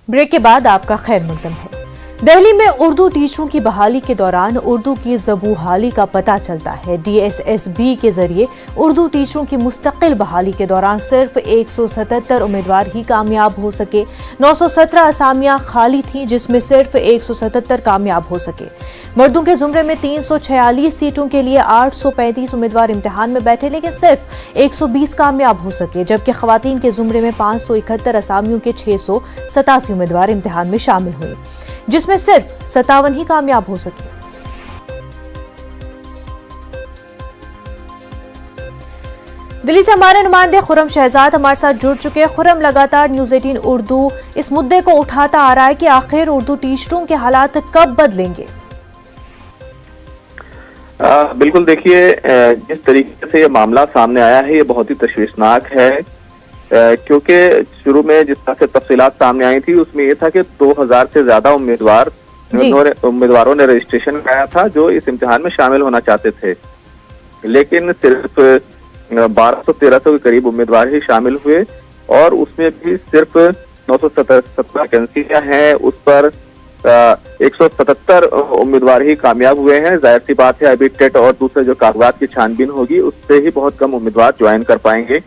Break के बाद आपका खैर मकदम है। दिल्ली में उर्दू टीचरों की बहाली के दौरान उर्दू की ज़बूहाली का पता चलता है। DSSB के जरिए उर्दू टीचरों की मुस्तकिल बहाली के दौरान सिर्फ 177 उम्मीदवार ही कामयाब हो सके। 917 असामियां खाली थीं, जिसमें सिर्फ 177 कामयाब हो सके। मर्दों के जुमरे में 346 सीटों के लिए 835 उम्मीदवार इम्तिहान में बैठे, लेकिन सिर्फ 120 कामयाब हो सके, जबकि खवातीन के जुमरे में 571 असामियों के 687 उम्मीदवार इम्तिहान में शामिल हुए, जिसमें सिर्फ 57 ही कामयाब हो सके। दिल्ली से हमारे नुमाइंदे खुरम शहजाद हमारे साथ जुड़ चुके हैं। खुरम, लगातार न्यूज़ 18 उर्दू इस मुद्दे को उठाता आ रहा है कि आखिर उर्दू टीचरों के हालात कब बदलेंगे? बिल्कुल, देखिए, जिस तरीके से ये मामला सामने आया है ये बहुत ही तशवीशनाक है, क्योंकि शुरू में जिस तरह से तफसीलात सामने आई थी उसमें ये था कि 2000 से ज्यादा उम्मीदवारों ने रजिस्ट्रेशन कराया था जो इस इम्तिहान में शामिल होना चाहते थे, लेकिन सिर्फ 1200-1300 के करीब उम्मीदवार ही शामिल हुए और उसमें भी सिर्फ 977 वैकेंसियां हैं, उस पर 177 उम्मीदवार ही कामयाब हुए हैं। जाहिर सी बात है, अभी टेट और दूसरे जो कागजात की छानबीन होगी उससे ही बहुत कम उम्मीदवार ज्वाइन कर पाएंगे।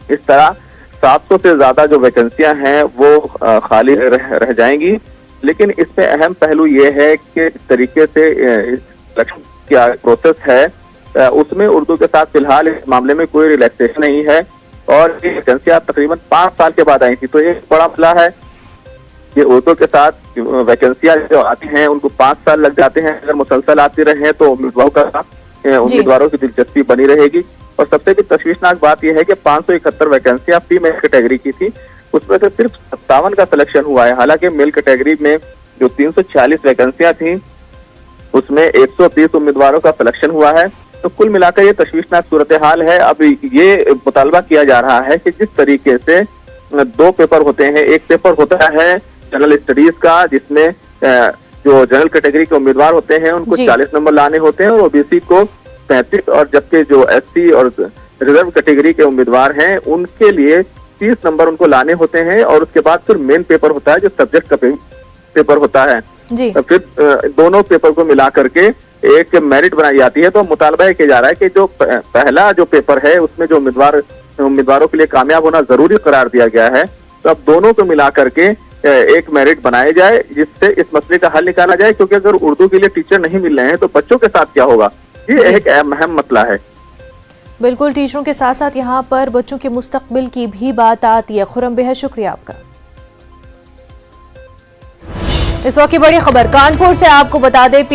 इस तरह 700 से ज्यादा जो वैकेंसियां हैं वो खाली रह जाएंगी। लेकिन इसमें अहम पहलू ये है कि इस तरीके से इलेक्शन का प्रोसेस है उसमें उर्दू के साथ फिलहाल इस मामले में कोई रिलैक्सेशन नहीं है और ये वैकेंसियां तकरीबन 5 साल के बाद आई थी। तो ये बड़ा मसला है कि उर्दू के साथ वैकेंसियां जो आती हैं उनको 5 साल लग जाते हैं। अगर मुसलसल आती रहे तो उम्मीदवारों की दिलचस्पी बनी रहेगी। और सबसे भी तशवीशनाक बात यह है कि 571 वैकेंसियां फीमेल कैटेगरी की थी, उसमें से सिर्फ 57 का सिलेक्शन हुआ है। हालांकि मेल कैटेगरी में जो 346 वैकेंसियां थी उसमें 130 उम्मीदवारों का सिलेक्शन हुआ है। तो कुल मिलाकर ये तशवीशनाक सूरत हाल है। अब ये मुतालबा किया जा रहा है कि जिस तरीके से 2 पेपर होते हैं, एक पेपर होता है जनरल स्टडीज का जिसमें जो जनरल कैटेगरी के उम्मीदवार होते हैं उनको 40 नंबर लाने होते हैं और ओबीसी को 35, और जबकि जो SC और रिजर्व कैटेगरी के उम्मीदवार हैं उनके लिए 30 नंबर उनको लाने होते हैं। और उसके बाद फिर मेन पेपर होता है जो सब्जेक्ट का पेपर होता है। तो फिर दोनों पेपर को मिला करके एक मेरिट बनाई जाती है। तो मुतालबा किया जा रहा है कि जो पहला जो पेपर है उसमें जो उम्मीदवारों के लिए कामयाब होना जरूरी करार दिया गया है, तो अब दोनों को मिला करके एक मेरिट बनाया जाए जिससे इस मसले का हल निकाला जाए। क्योंकि अगर उर्दू के लिए टीचर नहीं मिल रहे हैं तो बच्चों के साथ क्या होगा, ये एक अहम मसला है। बिल्कुल, टीचरों के साथ साथ यहाँ पर बच्चों के मुस्तकबिल की भी बात आती है। खुरम, बेहद शुक्रिया आपका। इस वक्त की बड़ी खबर कानपुर से आपको बता दें।